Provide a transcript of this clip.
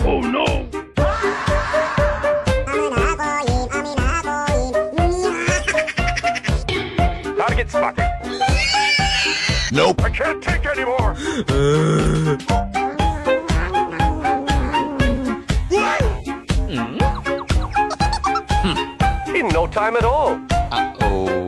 Oh no! Target spotted. Nope. I can't take anymore. In no time at all. Uh-oh.